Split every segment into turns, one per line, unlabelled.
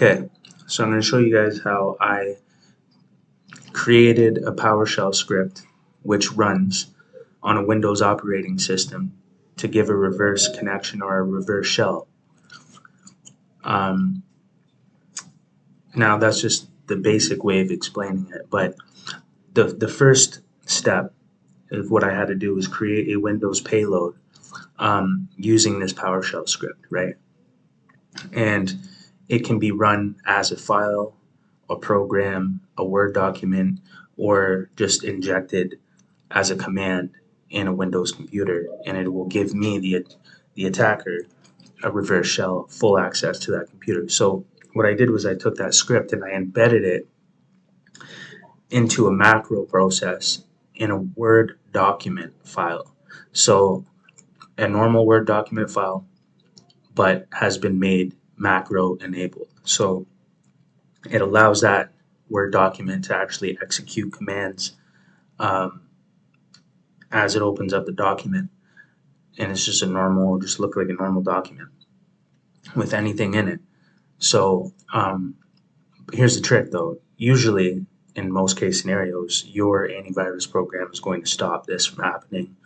Okay, so I'm going to show you guys how I created a PowerShell script which runs on a Windows operating system to give a reverse connection or a reverse shell. Um, Now that's just the basic way of explaining it, but the first step of what I had to do was create a Windows payload using this PowerShell script, right? And it can be run as a file, a program, a Word document, or just injected as a command in a Windows computer, and it will give me the attacker a reverse shell full access to that computer. So what I did was I took that script and I embedded it into a macro process in a Word document file. So a normal Word document file, but has been made macro enabled. So it allows that Word document to actually execute commands um, as it opens up the document. And it's just just look like a normal document with anything in it. So here's the trick though. Usually, in most case scenarios, your antivirus program is going to stop this from happening.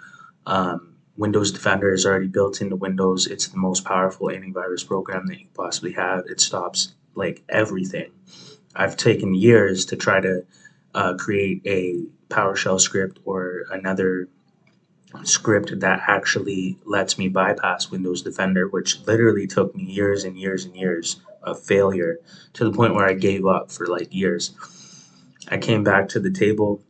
Windows Defender is already built into Windows. It's the most powerful antivirus program that you possibly have. It stops like everything. I've taken years to try to create a PowerShell script or another script that actually lets me bypass Windows Defender, which literally took me years and years and years of failure to the point where I gave up for like years. I came back to the table.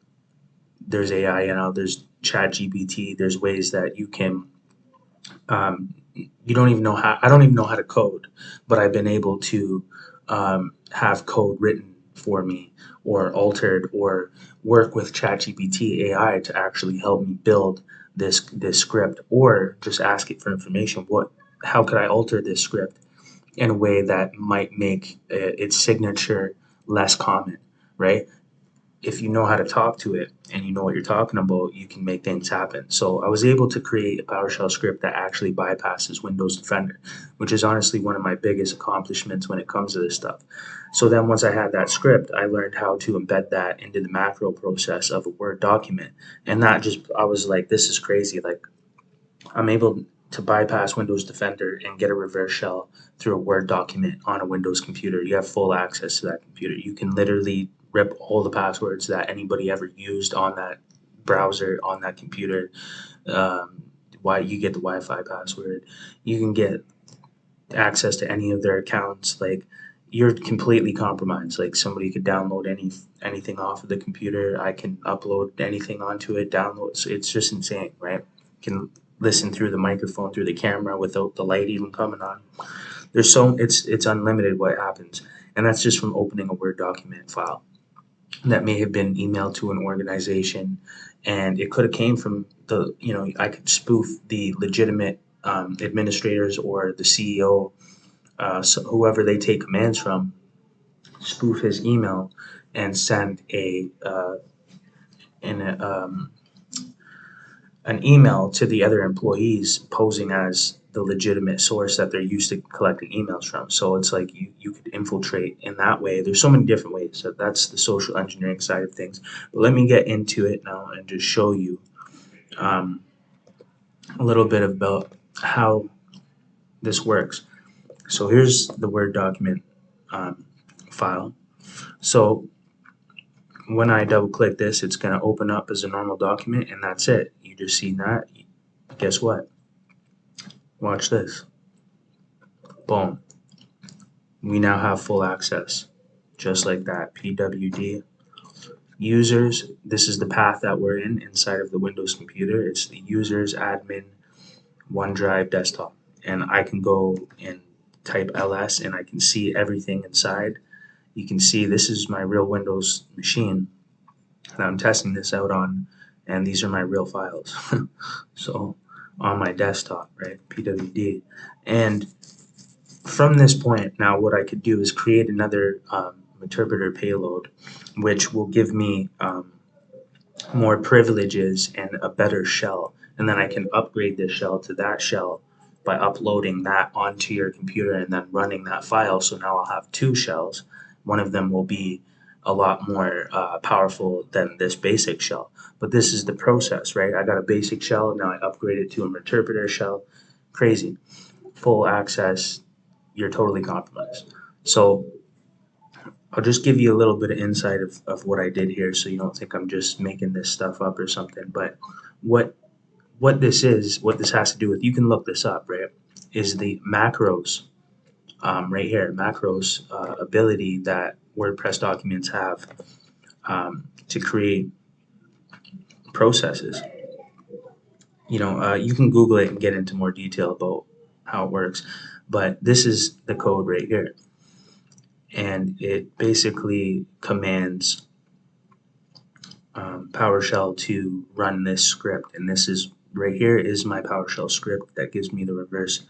There's AI, there's ChatGPT, there's ways that you can you don't even know how I don't even know how to code, but I've been able to have code written for me or altered or work with ChatGPT AI to actually help me build this script or just ask it for information. How could I alter this script in a way that might make its signature less common, right? If you know how to talk to it and you know what you're talking about, you can make things happen. So I was able to create a PowerShell script that actually bypasses Windows Defender, which is honestly one of my biggest accomplishments when it comes to this stuff. So then once I had that script, I learned how to embed that into the macro process of a Word document. And I was like, this is crazy. Like I'm able to bypass Windows Defender and get a reverse shell through a Word document on a Windows computer. You have full access to that computer. You can literally rip all the passwords that anybody ever used on that browser, on that computer. Um, why you get the Wi-Fi password. You can get access to any of their accounts. Like you're completely compromised. Like somebody could download anything off of the computer. I can upload anything onto it, download. So it's just insane, right? You can listen through the microphone, through the camera without the light even coming on. It's unlimited what happens. And that's just from opening a Word document file that may have been emailed to an organization, and it could have came from I could spoof the legitimate administrators or the CEO, so whoever they take commands from, spoof his email and send an, um, an email to the other employees posing as the legitimate source that they're used to collecting emails from. So it's like you could infiltrate in that way. There's so many different ways. So that's the social engineering side of things. But let me get into it now and just show you um, a little bit about how this works. So here's the Word document um, file. So when I double click this, it's going to open up as a normal document, and that's it. You just see that. Guess what? Watch this. Boom. We now have full access. Just like that. PWD. Users, this is the path that we're in inside of the Windows computer. It's the users, admin, OneDrive, desktop. And I can go and type ls and I can see everything inside. You can see this is my real Windows machine that I'm testing this out on, and these are my real files. So on my desktop, right? PWD. And from this point, now what I could do is create another interpreter payload, which will give me more privileges and a better shell. And then I can upgrade this shell to that shell by uploading that onto your computer and then running that file. So now I'll have two shells. One of them will be a lot more powerful than this basic shell. But this is the process, right? I got a basic shell, now I upgrade it to an interpreter shell. Crazy. Full access, you're totally compromised. So I'll just give you a little bit of insight of what I did here so you don't think I'm just making this stuff up or something. But what what this is, what this has to do with, you can look this up, right? Is the macros right here, macros ability that WordPress documents have to create processes. You can Google it and get into more detail about how it works, but this is the code right here, and it basically commands PowerShell to run this script, and this is right here is my PowerShell script that gives me the reverse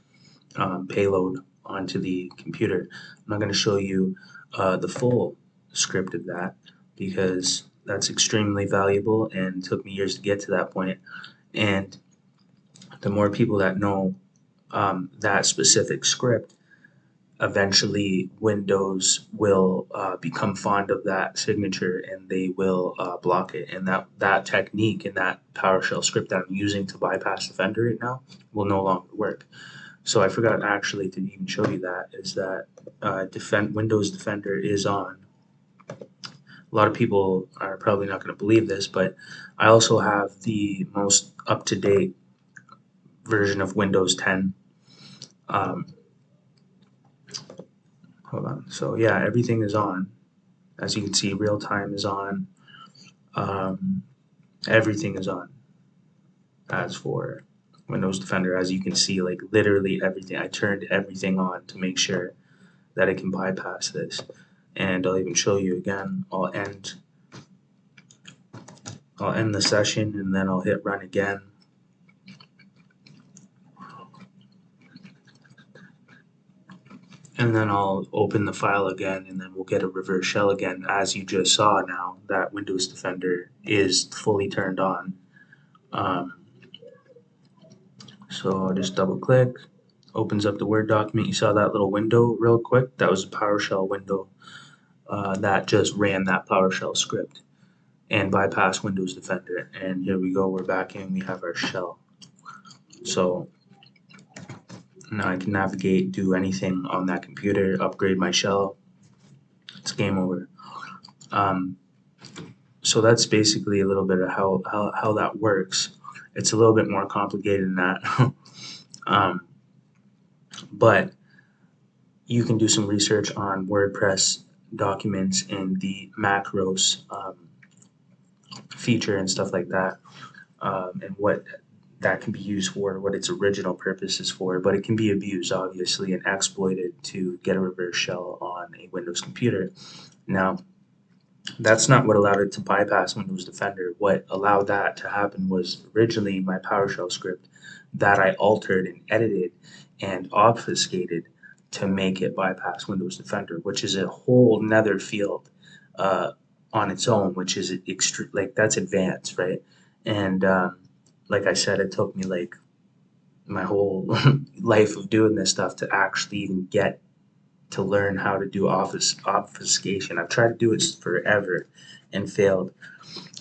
payload onto the computer. I'm not going to show you the full script of that because that's extremely valuable and took me years to get to that point. And the more people that know that specific script, eventually Windows will become fond of that signature and they will block it. And that technique and that PowerShell script that I'm using to bypass Defender right now will no longer work. So I forgot actually to even show you that is that Windows Defender is on. A lot of people are probably not going to believe this, but I also have the most up-to-date version of Windows 10. Hold on. So yeah, everything is on. As you can see, real time is on. Um, Everything is on. As for Windows Defender, as you can see, like literally everything. I turned everything on to make sure that it can bypass this. And I'll even show you again. I'll end the session and then I'll hit run again. And then I'll open the file again and then we'll get a reverse shell again. As you just saw now, that Windows Defender is fully turned on. So I'll just double click, opens up the Word document. You saw that little window real quick? That was a PowerShell window that just ran that PowerShell script and bypassed Windows Defender. And here we go, we're back in, we have our shell. So now I can navigate, do anything on that computer, upgrade my shell. It's game over. So that's basically a little bit of how that works. It's a little bit more complicated than that. But you can do some research on WordPress documents and the macros feature and stuff like that, and what that can be used for, what its original purpose is for. But it can be abused, obviously, and exploited to get a reverse shell on a Windows computer. Now, that's not what allowed it to bypass Windows Defender. What allowed that to happen was originally my PowerShell script that I altered and edited and obfuscated to make it bypass Windows Defender, which is a whole nether field on its own, which is that's advanced, right? And like I said, it took me like my whole life of doing this stuff to actually even get to learn how to do obfuscation. I've tried to do it forever and failed.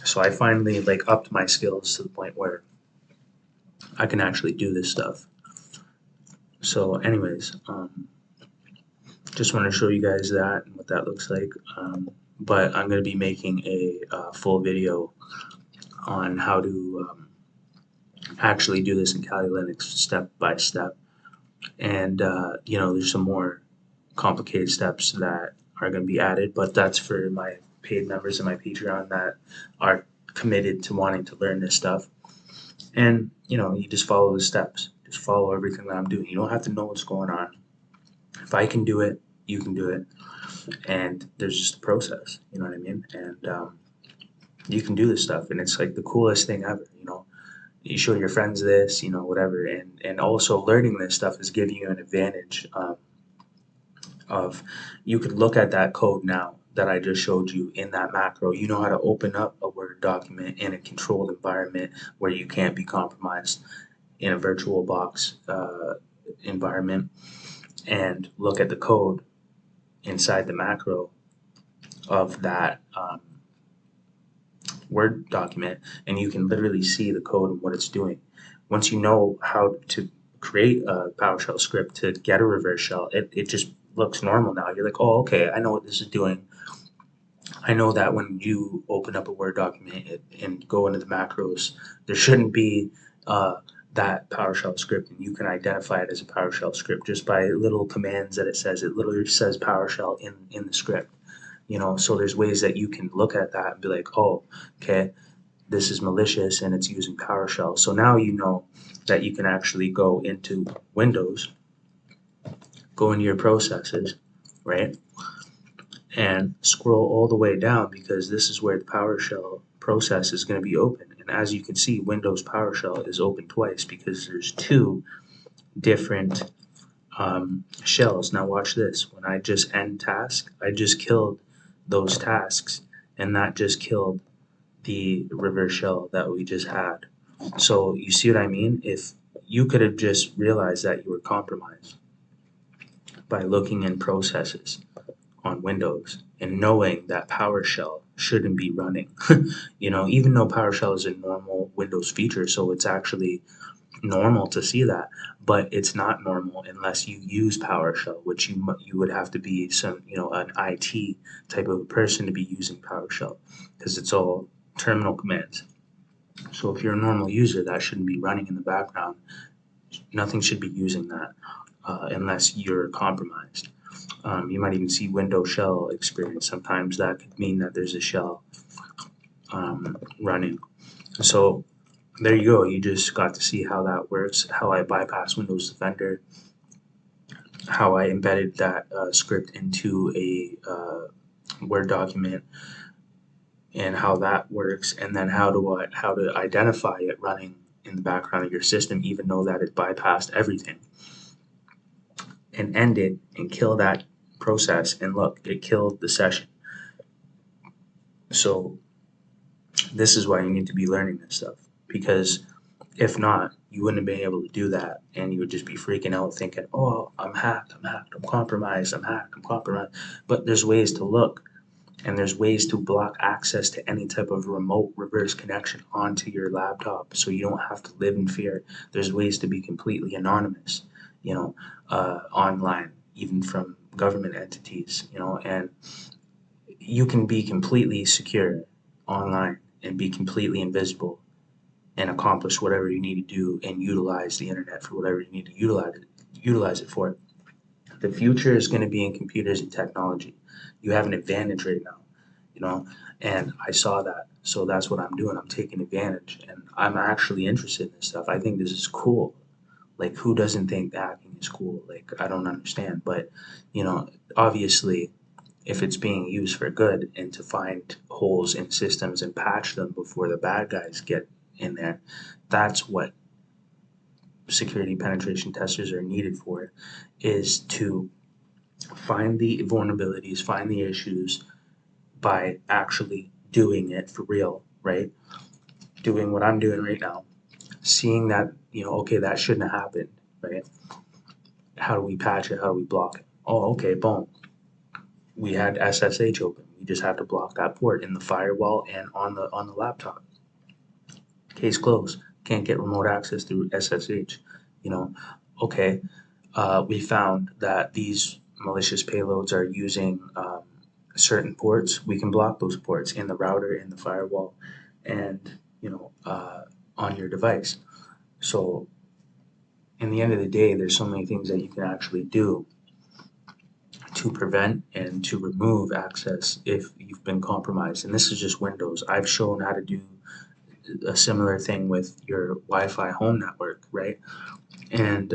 So I finally like upped my skills to the point where I can actually do this stuff. So anyways, just want to show you guys that and what that looks like. But I'm going to be making a full video on how to actually do this in Kali Linux step by step. And there's some more complicated steps that are going to be added, but that's for my paid members in my Patreon that are committed to wanting to learn this stuff. And you just follow the steps, just follow everything that I'm doing. You don't have to know what's going on. If I can do it, you can do it. And there's just a process, you know what I mean? And you can do this stuff, and it's like the coolest thing ever. You show your friends this, whatever. And also learning this stuff is giving you an advantage of you could look at that code now that I just showed you in that macro. You know how to open up a Word document in a controlled environment where you can't be compromised in a virtual box environment and look at the code inside the macro of that Word document, and you can literally see the code and what it's doing. Once you know how to create a PowerShell script to get a reverse shell, it just looks normal now. You're like, oh, okay, I know what this is doing. I know that when you open up a Word document and go into the macros, there shouldn't be that PowerShell script, and you can identify it as a PowerShell script just by little commands that it says. It literally says PowerShell in the script. So there's ways that you can look at that and be like, oh, okay, this is malicious and it's using PowerShell. So now you know that you can actually go into Windows, go into your processes, right? And scroll all the way down, because this is where the PowerShell process is going to be open. And as you can see, Windows PowerShell is open twice because there's two different shells. Now watch this. When I just end task, I just killed those tasks, and that just killed the reverse shell that we just had. So you see what I mean? If you could have just realized that you were compromised by looking in processes on Windows and knowing that PowerShell shouldn't be running. Even though PowerShell is a normal Windows feature, so it's actually normal to see that, but it's not normal unless you use PowerShell, which you would have to be an IT type of person to be using PowerShell, because it's all terminal commands. So if you're a normal user, that shouldn't be running in the background. Nothing should be using that unless you're compromised. You might even see Windows shell experience. Sometimes that could mean that there's a shell running. So there you go. You just got to see how that works, how I bypass Windows Defender, how I embedded that script into a Word document, and how that works, and then how to identify it running in the background of your system, even though that it bypassed everything, and end it and kill that process. And look, it killed the session. So this is why you need to be learning this stuff, because if not, you wouldn't have been able to do that, and you would just be freaking out thinking, oh, I'm hacked, I'm compromised, I'm hacked, I'm compromised. But there's ways to look, and there's ways to block access to any type of remote reverse connection onto your laptop, so you don't have to live in fear. There's ways to be completely anonymous, online, even from government entities, and you can be completely secure online and be completely invisible and accomplish whatever you need to do and utilize the internet for whatever you need to utilize it for. The future is going to be in computers and technology. You have an advantage right now, and I saw that. So that's what I'm doing. I'm taking advantage, and I'm actually interested in this stuff. I think this is cool. Like, who doesn't think hacking is cool? Like, I don't understand. But, obviously, if it's being used for good and to find holes in systems and patch them before the bad guys get in there, that's what security penetration testers are needed for, is to find the vulnerabilities, find the issues by actually doing it for real, right? Doing what I'm doing right now, seeing that, okay, that shouldn't have happened, right? How do we patch it? How do we block it? Oh, okay, boom. We had SSH open. We just have to block that port in the firewall and on the laptop. Case closed. Can't get remote access through SSH. Okay, we found that these malicious payloads are using certain ports. We can block those ports in the router, in the firewall, and on your device. So in the end of the day, there's so many things that you can actually do to prevent and to remove access if you've been compromised. And this is just Windows. I've shown how to do a similar thing with your Wi-Fi home network, right? And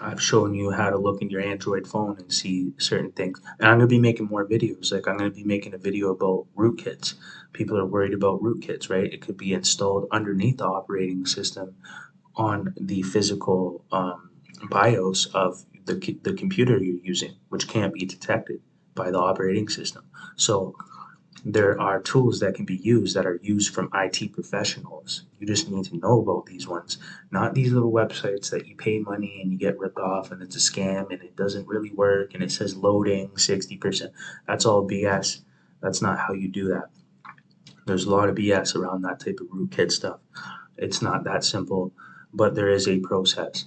I've shown you how to look in your Android phone and see certain things. And I'm going to be making more videos. Like, I'm going to be making a video about rootkits. People are worried about rootkits, right? It could be installed underneath the operating system on the physical BIOS of the computer you're using, which can't be detected by the operating system. So there are tools that can be used that are used from IT professionals. You just need to know about these ones, not these little websites that you pay money and you get ripped off and it's a scam and it doesn't really work and it says loading 60%. That's all BS. That's not how you do that. There's a lot of BS around that type of rootkit stuff. It's not that simple, but there is a process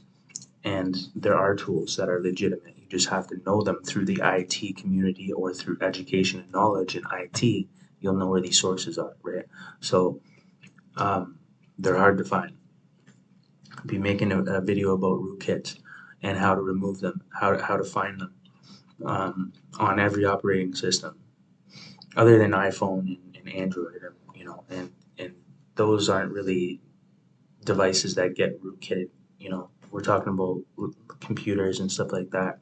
and there are tools that are legitimate. You just have to know them through the IT community or through education and knowledge in IT. You'll know where these sources are, right? So they're hard to find. I'll be making a video about rootkits and how to remove them, how to find them on every operating system, other than iPhone and Android, and those aren't really devices that get rootkitted. We're talking about computers and stuff like that.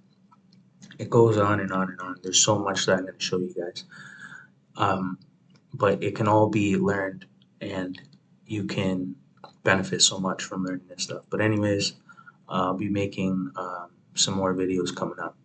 It goes on and on and on. There's so much that I'm going to show you guys. Um, but it can all be learned and you can benefit so much from learning this stuff. But anyways, I'll be making some more videos coming up.